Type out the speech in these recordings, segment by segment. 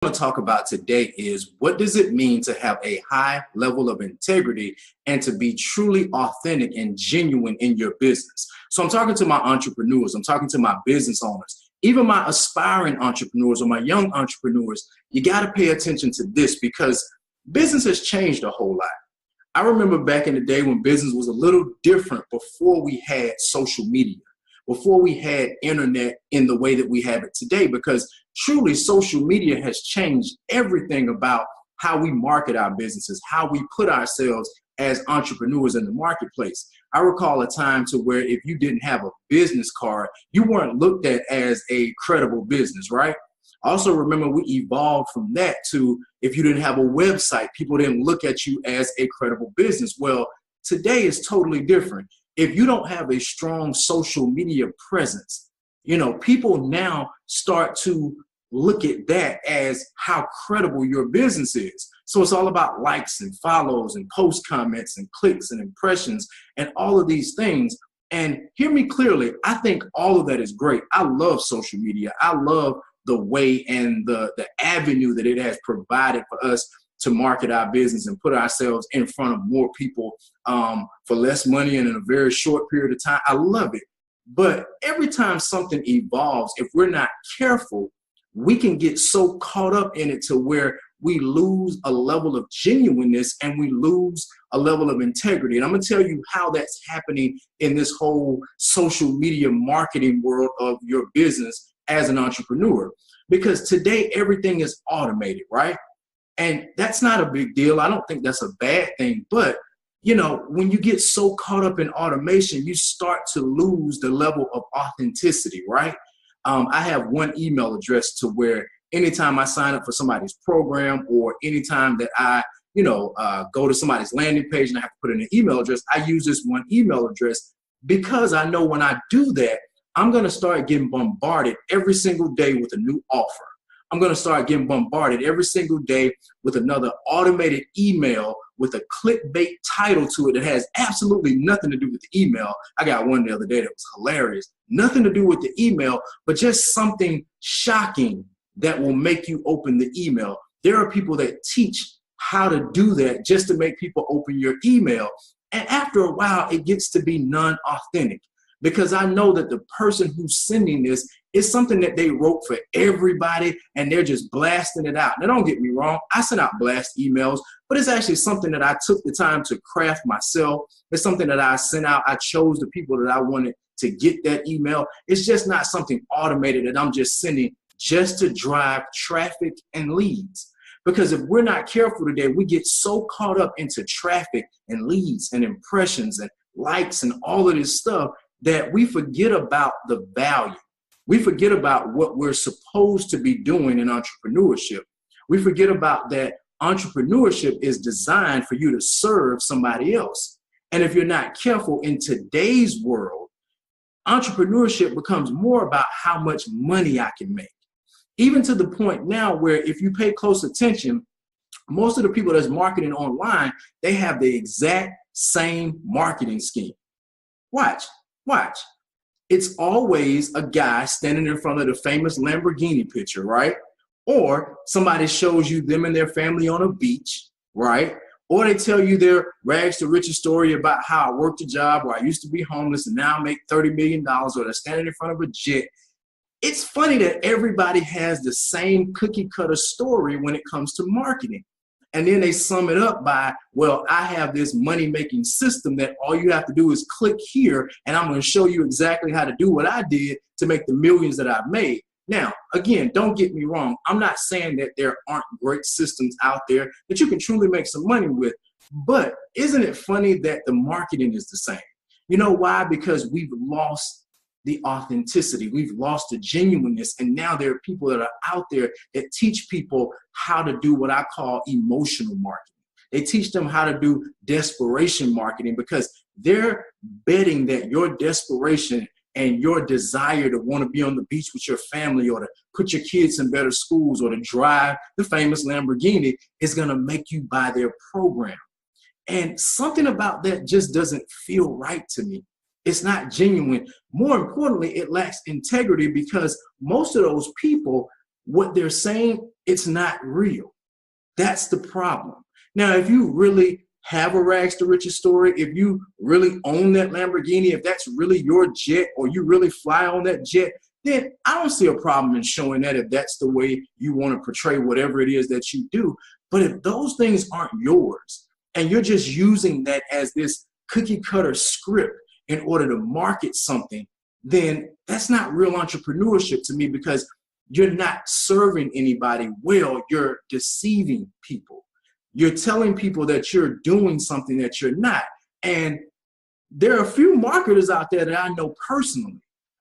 To talk about today is what does it mean to have a high level of integrity and to be truly authentic and genuine in your business. So I'm talking to my entrepreneurs, I'm talking to my business owners, even my aspiring entrepreneurs or my young entrepreneurs. You got to pay attention to this because business has changed a whole lot. I remember back in the day when business was a little different before we had social media, before we had internet in the way that we have it today, because truly social media has changed everything about how we market our businesses, how we put ourselves as entrepreneurs in the marketplace. I recall a time to where if you didn't have a business card, you weren't looked at as a credible business, right? Also remember we evolved from that to if you didn't have a website, people didn't look at you as a credible business. Well, today is totally different. If you don't have a strong social media presence, people now start to look at that as how credible your business is. So it's all about likes and follows and post comments and clicks and impressions and all of these things. And hear me clearly, I think all of that is great. I love social media. I love the way and the avenue that it has provided for us to market our business and put ourselves in front of more people for less money and in a very short period of time. I love it. But every time something evolves, if we're not careful, we can get so caught up in it to where we lose a level of genuineness and we lose a level of integrity. And I'm going to tell you how that's happening in this whole social media marketing world of your business as an entrepreneur. Because today everything is automated, right? And that's not a big deal. I don't think that's a bad thing. But, when you get so caught up in automation, you start to lose the level of authenticity, right? I have one email address to where anytime I sign up for somebody's program or anytime that I, go to somebody's landing page and I have to put in an email address, I use this one email address because I know when I do that, I'm going to start getting bombarded every single day with a new offer. I'm going to start getting bombarded every single day with another automated email with a clickbait title to it that has absolutely nothing to do with the email. I got one the other day that was hilarious. Nothing to do with the email, but just something shocking that will make you open the email. There are people that teach how to do that just to make people open your email. And after a while, it gets to be non-authentic because I know that the person who's sending this is something that they wrote for everybody and they're just blasting it out. Now, don't get me wrong. I send out blast emails, but it's actually something that I took the time to craft myself. It's something that I sent out. I chose the people that I wanted to get that email. It's just not something automated that I'm just sending just to drive traffic and leads. Because if we're not careful today, we get so caught up into traffic and leads and impressions and likes and all of this stuff that we forget about the value. We forget about what we're supposed to be doing in entrepreneurship. We forget about that entrepreneurship is designed for you to serve somebody else. And if you're not careful in today's world, entrepreneurship becomes more about how much money I can make. Even to the point now where if you pay close attention, most of the people that's marketing online, they have the exact same marketing scheme. Watch. It's always a guy standing in front of the famous Lamborghini picture, right? Or somebody shows you them and their family on a beach, right? Or they tell you their rags to riches story about how I worked a job where I used to be homeless and now I make $30 million, or they're standing in front of a jet. It's funny that everybody has the same cookie cutter story when it comes to marketing. And then they sum it up by, well, I have this money-making system that all you have to do is click here, and I'm going to show you exactly how to do what I did to make the millions that I've made. Now, again, don't get me wrong. I'm not saying that there aren't great systems out there that you can truly make some money with. But isn't it funny that the marketing is the same? You know why? Because we've lost the authenticity. We've lost the genuineness. And now there are people that are out there that teach people how to do what I call emotional marketing. They teach them how to do desperation marketing because they're betting that your desperation and your desire to want to be on the beach with your family or to put your kids in better schools or to drive the famous Lamborghini is going to make you buy their program. And something about that just doesn't feel right to me. It's not genuine. More importantly, it lacks integrity because most of those people what they're saying, it's not real. That's the problem. Now, if you really have a rags to riches story, if you really own that Lamborghini, if that's really your jet, or you really fly on that jet, then I don't see a problem in showing that if that's the way you want to portray whatever it is that you do. But if those things aren't yours and you're just using that as this cookie cutter script in order to market something, then that's not real entrepreneurship to me, because you're not serving anybody well. You're deceiving people. You're telling people that you're doing something that you're not. And there are a few marketers out there that I know personally,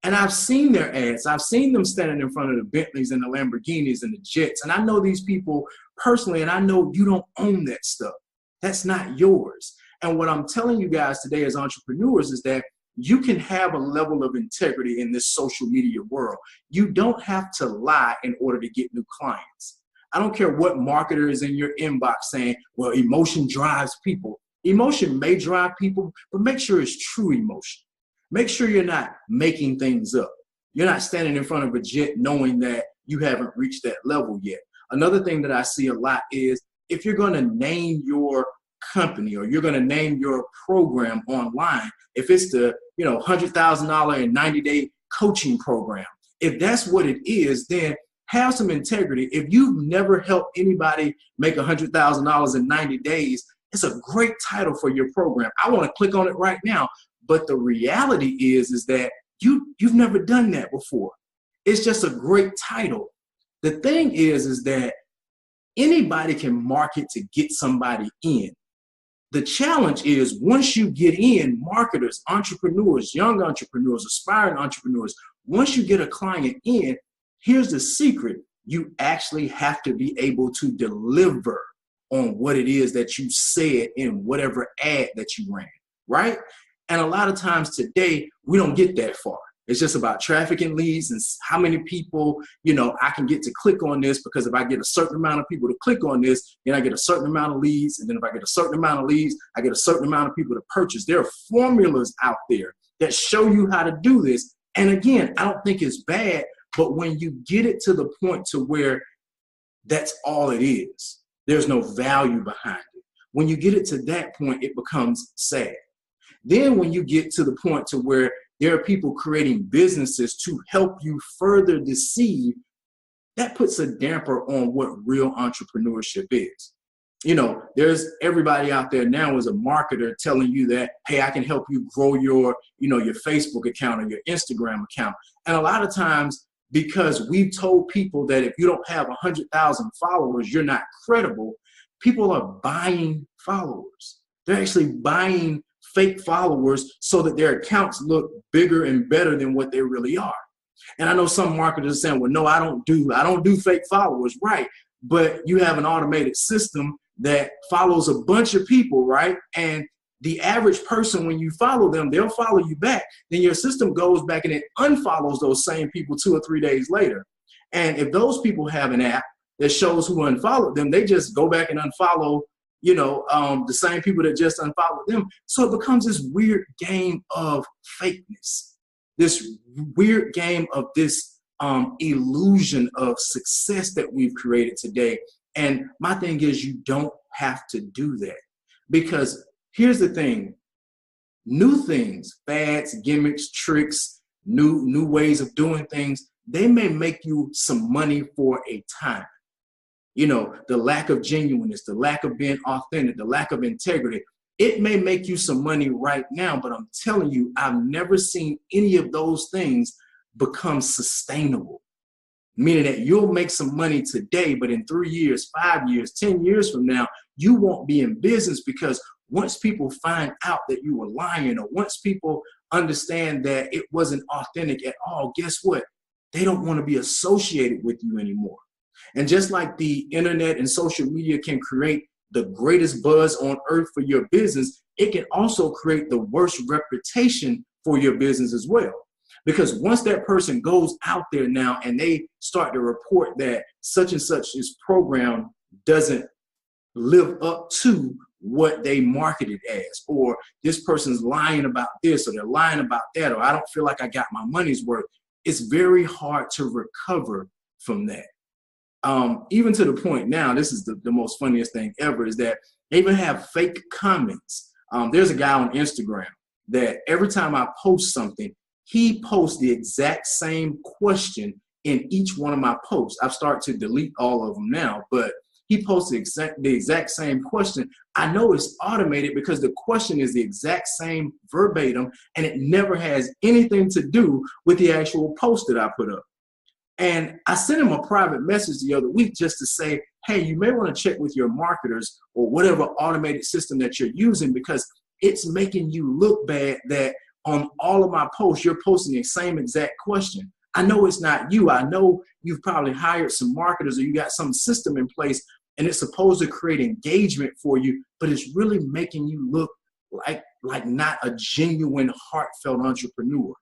and I've seen their ads. I've seen them standing in front of the Bentleys and the Lamborghinis and the jets. And I know these people personally, and I know you don't own that stuff. That's not yours. And what I'm telling you guys today as entrepreneurs is that you can have a level of integrity in this social media world. You don't have to lie in order to get new clients. I don't care what marketer is in your inbox saying, well, emotion drives people. Emotion may drive people, but make sure it's true emotion. Make sure you're not making things up. You're not standing in front of a jet knowing that you haven't reached that level yet. Another thing that I see a lot is if you're going to name your company or you're going to name your program online, if it's the $100,000 and 90-day coaching program, if that's what it is, then have some integrity. If you've never helped anybody make $100,000 in 90 days, it's a great title for your program. I want to click on it right now. But the reality is that you've never done that before. It's just a great title. The thing is that anybody can market to get somebody in. The challenge is once you get in, marketers, entrepreneurs, young entrepreneurs, aspiring entrepreneurs, once you get a client in, here's the secret. You actually have to be able to deliver on what it is that you said in whatever ad that you ran, right? And a lot of times today, we don't get that far. It's just about trafficking leads and how many people, I can get to click on this, because if I get a certain amount of people to click on this, then I get a certain amount of leads. And then if I get a certain amount of leads, I get a certain amount of people to purchase. There are formulas out there that show you how to do this. And again, I don't think it's bad, but when you get it to the point to where that's all it is, there's no value behind it. When you get it to that point, it becomes sad. Then when you get to the point to where there are people creating businesses to help you further deceive, that puts a damper on what real entrepreneurship is. There's everybody out there now is a marketer telling you that, hey, I can help you grow your Facebook account or your Instagram account. And a lot of times, because we've told people that if you don't have 100,000 followers, you're not credible, people are buying followers. They're actually buying fake followers so that their accounts look bigger and better than what they really are. And I know some marketers are saying, well, no, I don't do fake followers, right? But you have an automated system that follows a bunch of people, right? And the average person, when you follow them, they'll follow you back. Then your system goes back and it unfollows those same people 2 or 3 days later. And if those people have an app that shows who unfollowed them, they just go back and unfollow the same people that just unfollowed them. So it becomes this weird game of fakeness, this weird game of this illusion of success that we've created today. And my thing is, you don't have to do that, because here's the thing. New things, fads, gimmicks, tricks, new ways of doing things, they may make you some money for a time. The lack of genuineness, the lack of being authentic, the lack of integrity, it may make you some money right now, but I'm telling you, I've never seen any of those things become sustainable. Meaning that you'll make some money today, but in 3 years, 5 years, 10 years from now, you won't be in business, because once people find out that you were lying, or once people understand that it wasn't authentic at all, guess what? They don't want to be associated with you anymore. And just like the internet and social media can create the greatest buzz on earth for your business, it can also create the worst reputation for your business as well. Because once that person goes out there now and they start to report that such and such's program doesn't live up to what they marketed as, or this person's lying about this, or they're lying about that, or I don't feel like I got my money's worth, it's very hard to recover from that. Even to the point now, this is the most funniest thing ever, is that they even have fake comments. There's a guy on Instagram that every time I post something, he posts the exact same question in each one of my posts. I've started to delete all of them now, but he posts the exact same question. I know it's automated because the question is the exact same verbatim, and it never has anything to do with the actual post that I put up. And I sent him a private message the other week just to say, hey, you may want to check with your marketers or whatever automated system that you're using, because it's making you look bad that on all of my posts, you're posting the same exact question. I know it's not you. I know you've probably hired some marketers or you got some system in place and it's supposed to create engagement for you, but it's really making you look like not a genuine, heartfelt entrepreneur.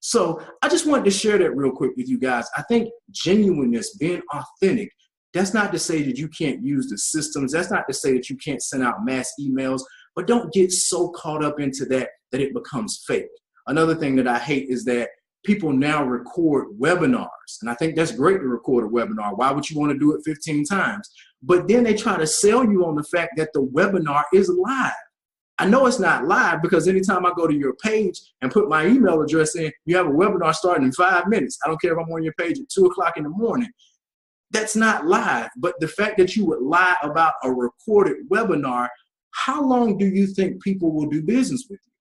So I just wanted to share that real quick with you guys. I think genuineness, being authentic, that's not to say that you can't use the systems. That's not to say that you can't send out mass emails, but don't get so caught up into that it becomes fake. Another thing that I hate is that people now record webinars. And I think that's great to record a webinar. Why would you want to do it 15 times? But then they try to sell you on the fact that the webinar is live. I know it's not live because anytime I go to your page and put my email address in, you have a webinar starting in 5 minutes. I don't care if I'm on your page at 2 o'clock in the morning. That's not live. But the fact that you would lie about a recorded webinar, how long do you think people will do business with you?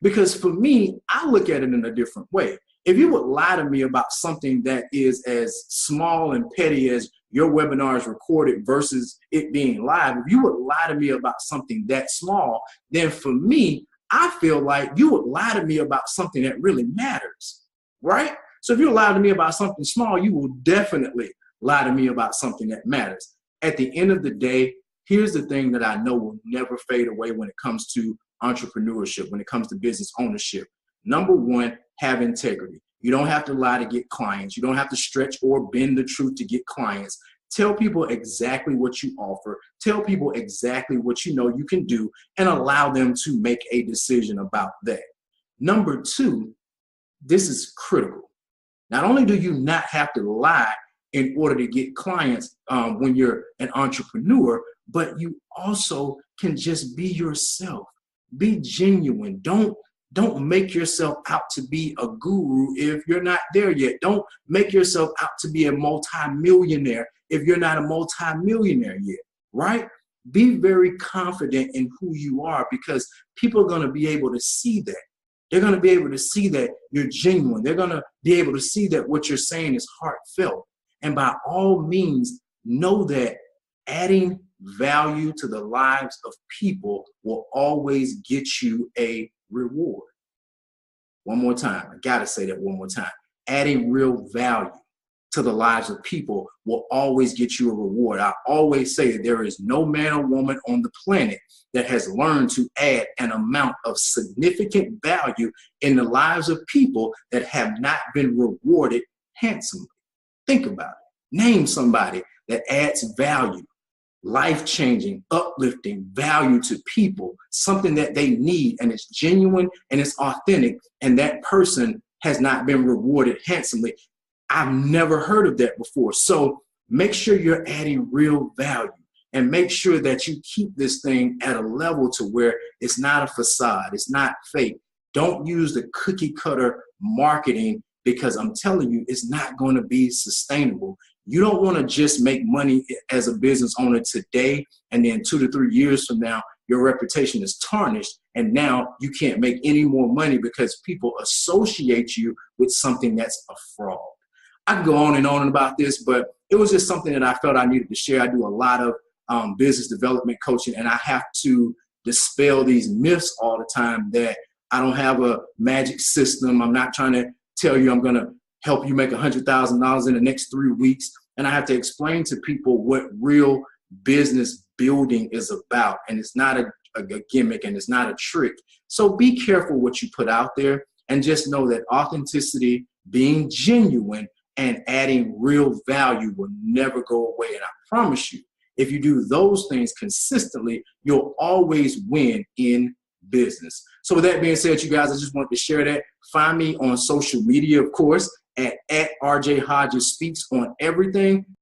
Because for me, I look at it in a different way. If you would lie to me about something that is as small and petty as your webinar is recorded versus it being live, if you would lie to me about something that small, then for me, I feel like you would lie to me about something that really matters, right? So if you lie to me about something small, you will definitely lie to me about something that matters. At the end of the day, here's the thing that I know will never fade away when it comes to entrepreneurship, when it comes to business ownership. Number one, have integrity. You don't have to lie to get clients. You don't have to stretch or bend the truth to get clients. Tell people exactly what you offer. Tell people exactly what you know you can do and allow them to make a decision about that. Number two, this is critical. Not only do you not have to lie in order to get clients when you're an entrepreneur, but you also can just be yourself. Be genuine. Don't make yourself out to be a guru if you're not there yet. Don't make yourself out to be a multi-millionaire if you're not a multi-millionaire yet, right? Be very confident in who you are, because people are going to be able to see that. They're going to be able to see that you're genuine. They're going to be able to see that what you're saying is heartfelt. And by all means, know that adding value to the lives of people will always get you a reward. One more time. I got to say that one more time. Adding real value to the lives of people will always get you a reward. I always say that there is no man or woman on the planet that has learned to add an amount of significant value in the lives of people that have not been rewarded handsomely. Think about it. Name somebody that adds value, life-changing, uplifting value to people, something that they need, and it's genuine and it's authentic, and that person has not been rewarded handsomely. I've never heard of that before. So make sure you're adding real value, and make sure that you keep this thing at a level to where it's not a facade, it's not fake. Don't use the cookie cutter marketing, because I'm telling you, it's not going to be sustainable. You don't want to just make money as a business owner today, and then 2 to 3 years from now, your reputation is tarnished, and now you can't make any more money because people associate you with something that's a fraud. I could go on and on about this, but it was just something that I felt I needed to share. I do a lot of business development coaching, and I have to dispel these myths all the time that I don't have a magic system. I'm not trying to tell you I'm going to help you make $100,000 in the next 3 weeks. And I have to explain to people what real business building is about. And it's not a gimmick, and it's not a trick. So be careful what you put out there, and just know that authenticity, being genuine, and adding real value will never go away. And I promise you, if you do those things consistently, you'll always win in business. So with that being said, you guys, I just wanted to share that. Find me on social media, of course, at RJHodgesSpeaks on everything.